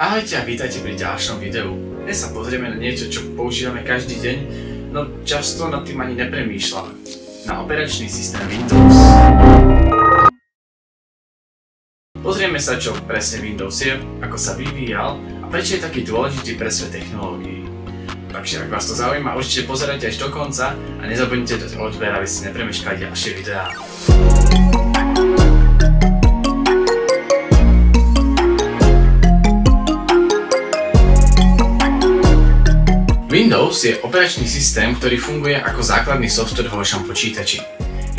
Ahojte a vítajte pri ďalšom videu. Dnes sa pozrieme na niečo, čo používame každý deň, no často nad tým ani nepremýšľame. Na operačný systém Windows. Pozrieme sa, čo presne Windows je, ako sa vyvíjal a prečo je taký dôležitý pre svet technológií. Takže ak vás to zaujíma, určite pozerajte až do konca a nezabudnite dať odber, aby ste nepremeškali ďalšie videá. Windows je operačný systém, ktorý funguje ako základný software vo vašom počítači.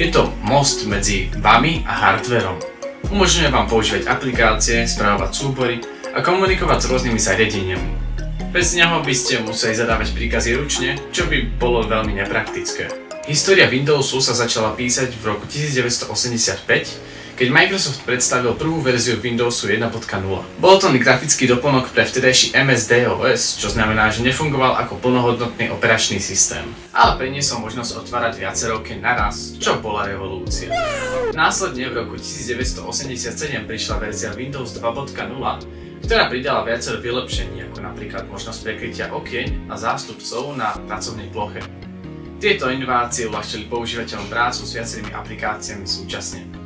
Je to most medzi vami a hardvérom. Umožňuje vám používať aplikácie, spravovať súbory a komunikovať s rôznymi zariadeniami. Bez neho by ste museli zadávať príkazy ručne, čo by bolo veľmi nepraktické. História Windowsu sa začala písať v roku 1985, keď Microsoft predstavil prvú verziu Windowsu 1.0. Bol to grafický doplnok pre vtedajší MS-DOS, čo znamená, že nefungoval ako plnohodnotný operačný systém. Ale priniesol možnosť otvárať viacero okien naraz, čo bola revolúcia. Následne v roku 1987 prišla verzia Windows 2.0, ktorá pridala viacero vylepšení, ako napríklad možnosť prekrytia okien a zástupcov na pracovnej ploche. Tieto inovácie uľahčili používateľom prácu s viacerými aplikáciami súčasne.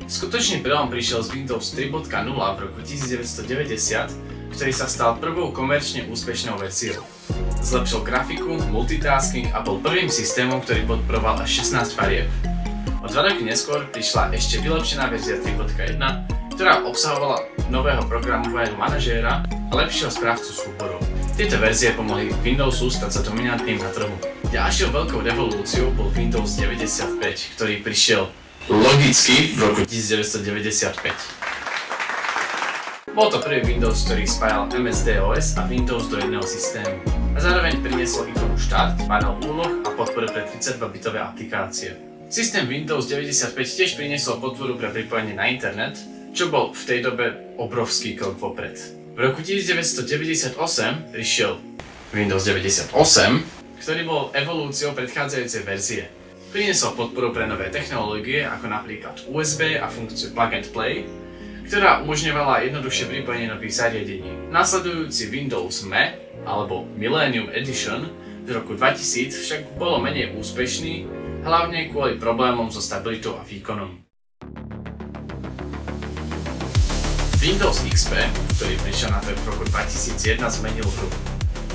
Skutočný prelom prišiel z Windows 3.0 v roku 1990, ktorý sa stal prvou komerčne úspešnou verziou. Zlepšil grafiku, multitasking a bol prvým systémom, ktorý podporoval až 16 farieb. O 2 roky neskôr prišla ešte vylepšená verzia 3.1, ktorá obsahovala nového programového manažéra a lepšieho správcu súborov. Tieto verzie pomohli Windowsu stať sa dominantným na trhu. Ďalšou veľkou revolúciou bol Windows 95, ktorý prišiel logicky v roku 1995. Bol to prvý Windows, ktorý spájal MS-DOS a Windows do jedného systému a zároveň priniesol ikonu štart, panel úloh a podporu pre 32-bitové aplikácie. Systém Windows 95 tiež priniesol podporu pre pripojenie na internet, čo bol v tej dobe obrovský krok vopred. V roku 1998 prišiel Windows 98, ktorý bol evolúciou predchádzajúcej verzie. Priniesol podporu pre nové technológie, ako napríklad USB a funkciu Plug and Play, ktorá umožňovala jednoduchšie pripojenie nových zariadení. Nasledujúci Windows ME, alebo Millennium Edition, z roku 2000 však bolo menej úspešný, hlavne kvôli problémom so stabilitou a výkonom. Windows XP, ktorý prišiel na trh v roku 2001, zmenil hru.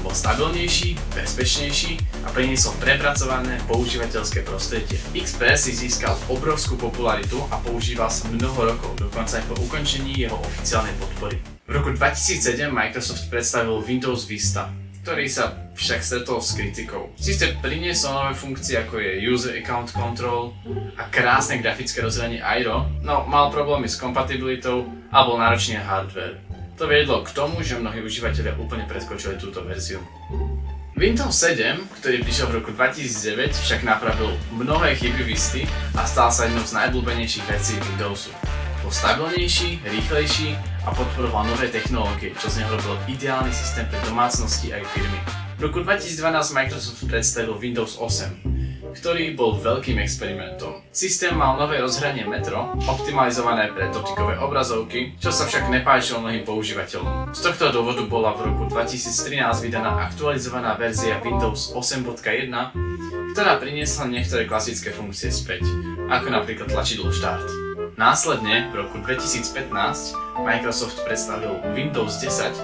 Bol stabilnejší, bezpečnejší a priniesol prepracované používateľské prostredie. XP si získal obrovskú popularitu a používal sa mnoho rokov, dokonca aj po ukončení jeho oficiálnej podpory. V roku 2007 Microsoft predstavil Windows Vista, ktorý sa však stretol s kritikou. Systém priniesol nové funkcie ako je User Account Control a krásne grafické rozhranie Aero, no mal problémy s kompatibilitou a bol náročný na hardware. To viedlo k tomu, že mnohí užívateľia úplne preskočili túto verziu. Windows 7, ktorý prišiel v roku 2009, však napravil mnohé chyby Visty a stal sa jednou z najobľúbenejších verzií Windowsu. Bol stabilnejší, rýchlejší a podporoval nové technológie, čo z neho robil ideálny systém pre domácnosti aj firmy. V roku 2012 Microsoft predstavil Windows 8, ktorý bol veľkým experimentom. Systém mal nové rozhranie Metro, optimalizované pre dotykové obrazovky, čo sa však nepáčilo mnohým používateľom. Z tohto dôvodu bola v roku 2013 vydaná aktualizovaná verzia Windows 8.1, ktorá priniesla niektoré klasické funkcie späť, ako napríklad tlačidlo Štart. Následne, v roku 2015, Microsoft predstavil Windows 10,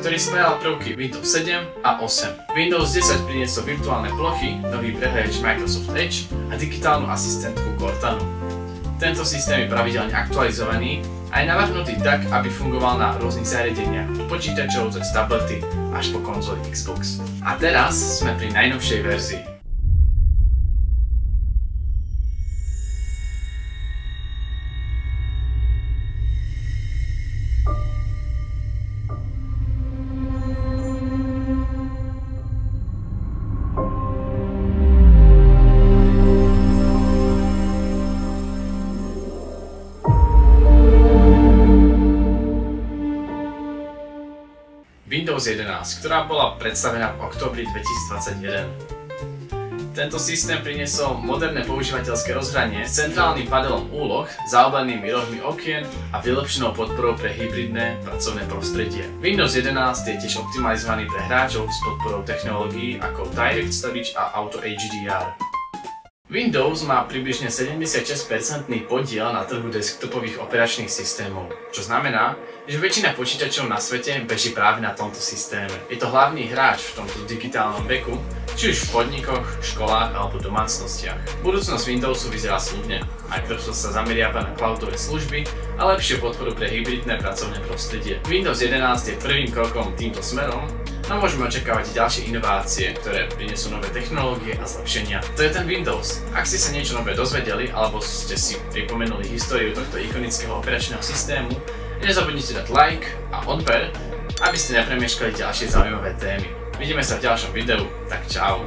ktorý spájal prvky Windows 7 a 8. Windows 10 priniesol virtuálne plochy, nový prehliadač Microsoft Edge a digitálnu asistentku Cortanu. Tento systém je pravidelne aktualizovaný a je navrhnutý tak, aby fungoval na rôznych zariadeniach, od počítačov cez tablety až po konzoli Xbox. A teraz sme pri najnovšej verzii. Windows 11, ktorá bola predstavená v októbri 2021. Tento systém priniesol moderné používateľské rozhranie s centrálnym panelom úloh, zaoblenými rohmi okien a vylepšenou podporou pre hybridné pracovné prostredie. Windows 11 je tiež optimalizovaný pre hráčov s podporou technológií ako Direct Storage a Auto HDR. Windows má približne 76% podiel na trhu desktopových operačných systémov, čo znamená, že väčšina počítačov na svete beží práve na tomto systéme. Je to hlavný hráč v tomto digitálnom veku, či už v podnikoch, školách alebo domácnostiach. Budúcnosť Windowsu vyzerá sľubne. Microsoft sa zameriava na cloudové služby a lepšiu podporu pre hybridné pracovné prostredie. Windows 11 je prvým krokom týmto smerom, no môžeme očakávať ďalšie inovácie, ktoré prinesú nové technológie a zlepšenia. To je ten Windows. Ak ste sa niečo nové dozvedeli, alebo ste si pripomenuli históriu tohto ikonického operačného systému, nezabudnite dať like a odber, aby ste nepremeškali ďalšie zaujímavé témy. Vidíme sa v ďalšom videu, tak čau.